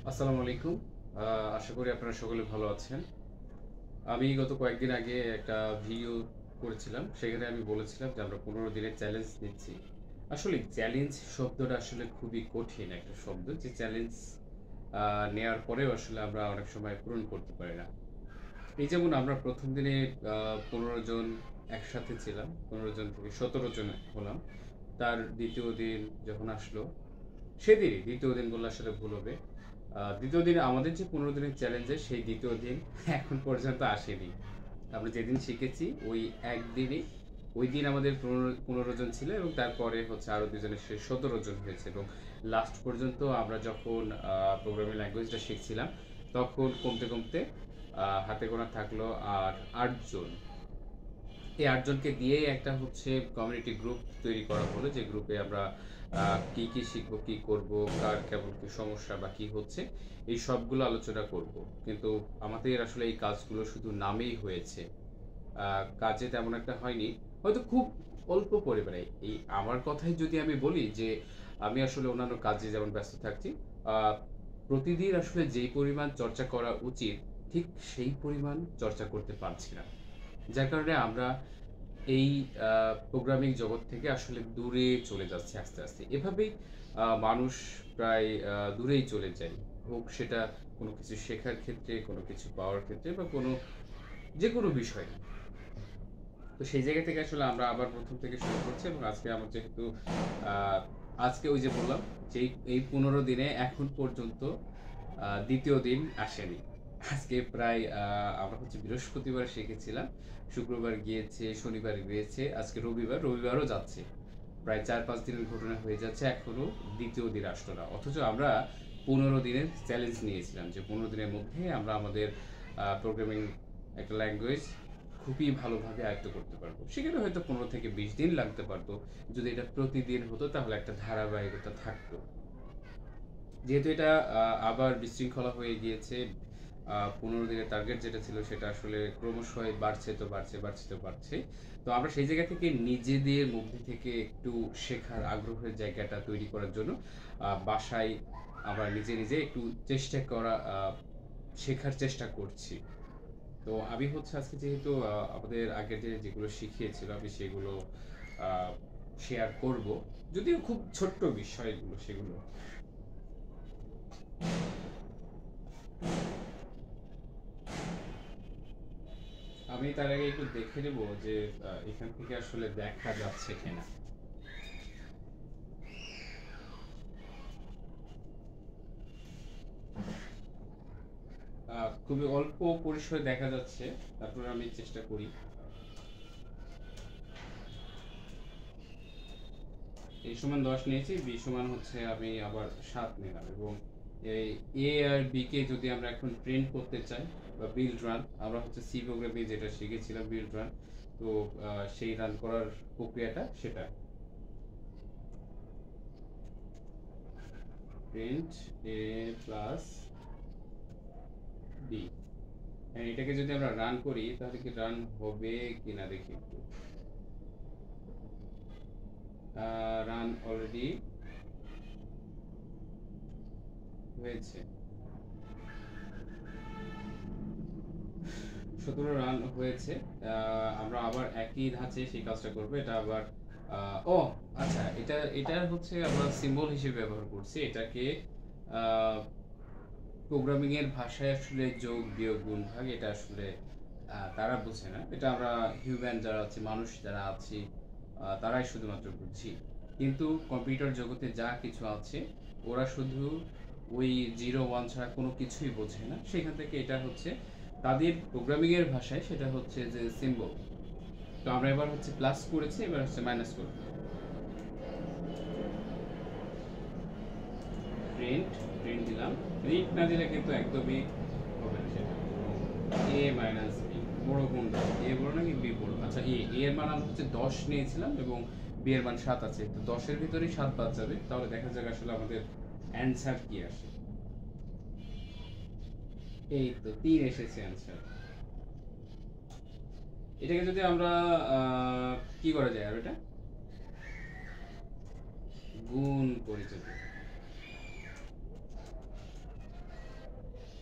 আসসালামু আলাইকুম। আশা করি আপনারা সকলে ভালো আছেন। আমি গত কয়েকদিন আগে একটা ভিডিও করেছিলাম। সেখানে আমি বলেছিলাম যে আমরা ১৫ দিনের চ্যালেঞ্জ নিচ্ছি। আসলে চ্যালেঞ্জ শব্দটা আসলে খুবই কঠিন একটা শব্দ। যে চ্যালেঞ্জ নেয়ার পরেও আসলে আমরা অনেক সময় পূরণ করতে পারি না। এই যেমন আমরা ১ম দিনে ১৫ জন একসাথে ছিলাম। ১৫ জন থেকে ১৭ জন হলাম। তার ২য় দিন যখন আসলো সেদিনই ২য় দিন বললে আসলে ভুল হবে। ২য় দিন আমাদের যে ১৫ দিনের চ্যালেঞ্জের সেই ২য় দিন এখন পর্যন্ত আসেনি। আমরা যেদিন শিখেছি ওই একদিনই ওইদিন আমাদের ১৫ জন ছিল এবং তারপরে হচ্ছে আরো ২ জনের সে ১৭ জন হয়েছে এবং লাস্ট পর্যন্ত আমরা যখন প্রোগ্রামিং ল্যাঙ্গুয়েজটা শিখছিলাম তখন কমতে, কমতে হাতে গোনা থাকলো আর ৮ জন। এই ৮ জনকে দিয়েই একটা হচ্ছে কমিউনিটি গ্রুপ তৈরি করা হলো যে গ্রুপে আমরা কি, কি শিখবো, কি করবো, কার কেমন কি সমস্যা বা কি হচ্ছে এই সবগুলো আলোচনা করব। কিন্তু আমাদের আসলে এই কাজগুলো শুধু নামেই হয়েছে। কাজে তেমন একটা হয়নি। হয়তো খুব অল্প পরিমাণে। এই আমার কথাই যদি আমি বলি যে আমি আসলে অন্যান্য কাজে যেমন ব্যস্ত থাকছি, আ প্রতিদিন আসলে যেই পরিমাণ চর্চা করা উচিত ঠিক সেই পরিমাণ চর্চা করতে পারছি না। যার কারণে আমরা এই প্রোগ্রামিং জগৎ থেকে আসলে দূরে চলে যাচ্ছে আস্তে, আস্তে। এভাবেই মানুষ প্রায় দূরেই চলে যায়। হোক সেটা কোনো কিছু শেখার ক্ষেত্রে, কোনো কিছু পাওয়ার ক্ষেত্রে বা কোনো যেকোনো বিষয়। তো সেই জায়গা থেকে আসলে আমরা আবার ১ম থেকে শুরু করছি এবং আজকে আমার যেহেতু আ আজকে ওই যে বললাম যে এই ১৫ দিনে এখন পর্যন্ত ২য় দিন আসেনি। আজকে প্রায় আমরা হচ্ছে বৃহস্পতিবার শিখেছিলাম। শুক্রবার গিয়েছে, শনিবার গিয়েছে, আজকে রবিবার, রবিবারও যাচ্ছে। প্রায় ৪-৫ দিনের ঘটনা হয়ে যাচ্ছে, এখনো ২য় দিন আসলো না। অথচ আমরা ১৫ দিনের চ্যালেঞ্জ নিয়েছিলাম যে ১৫ দিনের মধ্যে আমরা আমাদের প্রোগ্রামিং একটা ল্যাঙ্গুয়েজ খুবই ভালোভাবে আয়ত্ত করতে পারবো। সেখানে হয়তো ১৫ থেকে ২০ দিন লাগতে পারতো। যদি এটা প্রতিদিন হতো তাহলে একটা ধারাবাহিকতা থাকতো। যেহেতু এটা আবার বিশৃঙ্খলা হয়ে গিয়েছে, ১৫ দিনের টার্গেট যেটা ছিল সেটা আসলে ক্রমশই বাড়ছে তো বাড়ছে, বাড়ছে তো বাড়ছে। তো আমরা সেই জায়গা থেকে নিজেদের মধ্যে থেকে একটু শেখার আগ্রহের জায়গাটা তৈরি করার জন্য বাসায় আমরা নিজে, নিজে একটু চেষ্টা করা শেখার চেষ্টা করছি। তো আমি হচ্ছে আজকে যেহেতু আমাদের আগের যেগুলো শিখিয়েছিল আমি সেগুলো আ শেয়ার করব। যদিও খুব ছোট্ট বিষয় এগুলো সেগুলো। আমি তার আগে একটু দেখে নেব যে এখান থেকে আসলে দেখা যাচ্ছে কিনা। খুবই অল্প পরিসরে দেখা যাচ্ছে। তারপরে আমি চেষ্টা করি। A সমান ১০ নিয়েছি, B সমান হচ্ছে আমি আবার ৭ নিলাম এবং এই A আর B কে যদি আমরা এখন প্রিন্ট করতে চাই বা বিল্ড রান আমরা হচ্ছে সি প্রোগ্রামে যেটা শিখেছিলাম বিল্ড রান। তো সেই রান করার প্রক্রিয়াটা সেটা। Print A plus B। হ্যাঁ, এটাকে যদি আমরা রান করি তাহলে কি রান হবে কিনা দেখি একটু। রান অলরেডি হয়েছে। ১৭ রান হয়েছে। আমরা আবার একই ধাঁচে সেই কাজটা করব। এটা আবার ও আচ্ছা এটা হচ্ছে আমরা সিম্বল হিসেবে ব্যবহার করছি। এটাকে আ প্রোগ্রামিং এর ভাষায় আসলে যোগ, বিয়োগ, গুণ, ভাগ এটা আসলে তারা বোঝে না। এটা আমরা হিউম্যান যারা আছি, মানুষ যারা আছি তারাই শুধুমাত্র বুঝি। কিন্তু কম্পিউটার জগতে যা কিছু আছে ওরা শুধু ওই 0-1 ছাড়া কোনো কিছুই বোঝে না। সেখান থেকে এটা হচ্ছে তাদের প্রোগ্রামিং এর ভাষায় সেটা হচ্ছে যে সিম্বল। তো আমরা এবার হচ্ছে প্লাস করেছি, এবার হচ্ছে মাইনাস করব। প্রিন্ট দিলাম। প্রিন্ট না দিলে কিন্তু একদমই হবে না সেটা। মাইনাস বি, বড় কোনটা, এ বড় নাকি বি বড়? আচ্ছা এ এর মান আমরা হচ্ছে 10 নিয়েছিলাম এবং বি এর মান 7 আছে, তো 10 এর ভিতরেই 7 বাদ যাবে, তাহলে দেখা যাক আসলে আমাদের অ্যানসার কি আসে। এই তো 3 এসেছে অ্যানসার। এটাকে যদি আমরা কি করা যায়, আর এটা গুণ করি যদি,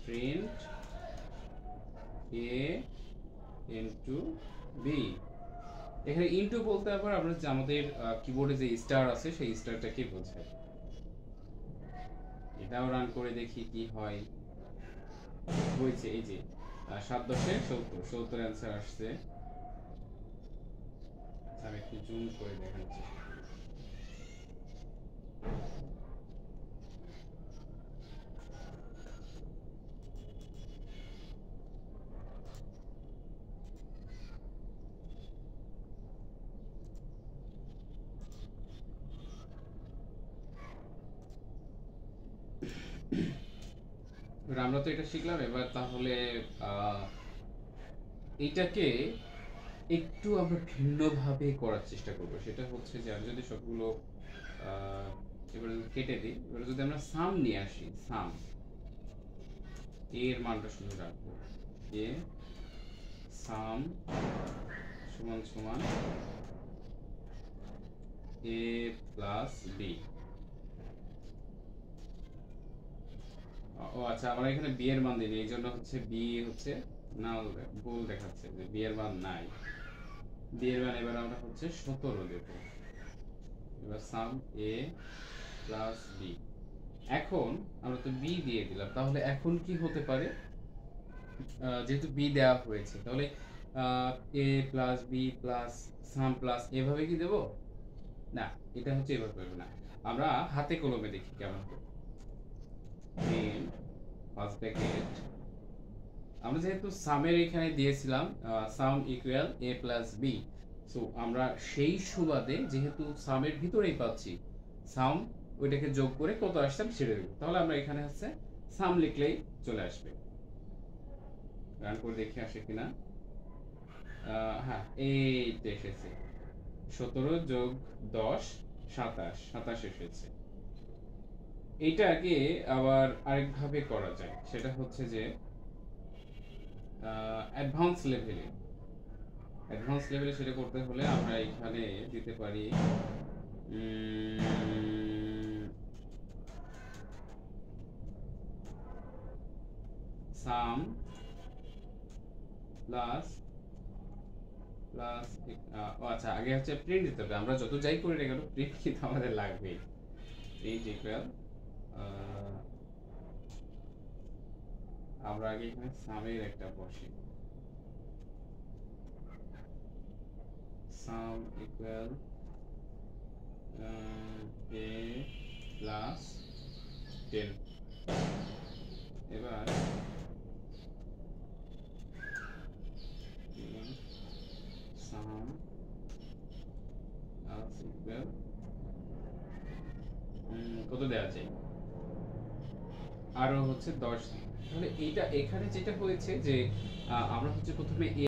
প্রিন্ট এ ইনটু বি, এখানে ইনটু বলতে আবার আমরা যে আমাদের কিবোর্ডে যে স্টার আছে সেই স্টারটাকে বোঝায়। এটাও রান করে দেখি কি হয়। হয়েছে, এই যে 7 10 70, 70 অ্যান্সার আসছে। আমি একটু জুম করে দেখানোর চেষ্টা করি। এবার আমরা তো এটা শিখলাম, এবার তাহলে এইটাকে একটু আমরা ভিন্নভাবে করার চেষ্টা করব। সেটা হচ্ছে যে আমি যদি সবগুলো এবারে যদি কেটে দিই, এবারে যদি আমরা সাম নিয়ে আসি, সাম এর মানটা শুধু রাখবো, এ সাম সমান সমান এ প্লাস বি। ও আচ্ছা, আমরা এখানে বি এর মান দিই, এই জন্য হচ্ছে বি হচ্ছে নাল, ভুল দেখাচ্ছে যে বি এর মান নাই। বি এর মান এবার আমরা হচ্ছে 17 দেব। এবার সাম এ প্লাস বি। এখন আমরা তো বি দিয়ে দিলাম, তাহলে এখন কি হতে পারে, যেহেতু বি দেওয়া হয়েছে তাহলে A plus B plus some plus এভাবে কি দেব না, এটা হচ্ছে এভাবে করবে না, আমরা হাতে কলমে দেখি কেমন হবে। ফার্স্ট ব্র্যাকেট আমরা যেহেতু সামের এখানে দিয়েছিলাম সাম ইকুয়াল এ প্লাস বি, সো আমরা সেই সুবাদে যেহেতু সামের ভিতরেই পাচ্ছি, সাম ওইটাকে যোগ করে কত আসছে ছেড়ে দেবো, তাহলে আমরা এখানে হচ্ছে সাম লিখলেই চলে আসবে। রান করে দেখে আসে কিনা। হ্যাঁ এইটা এসেছে, 17 যোগ 10 27, 27 এসেছে। এইটাকে আবার আরেকভাবে করা যায়, সেটা হচ্ছে যে অ্যাডভান্স লেভেলে, সেটা করতে হলে আমরা এখানে দিতে পারি সাম প্লাস প্লাস, আচ্ছা আগে হচ্ছে প্রিন্ট দিতে হবে, আমরা যত যাই করি না কেন প্রিন্ট কিন্তু আমাদের লাগবে। প্রিন্ট ইকুয়াল আমরা আগে এখানে সামের একটা বসি, সাম ইকুয়াল এ প্লাস 10। এবার সাম প্লাস ইকুয়াল কত দেওয়া যায়, আরো হচ্ছে 10 দিন। তাহলে এইটা এখানে যেটা হয়েছে যে আমরা হচ্ছে প্রথমে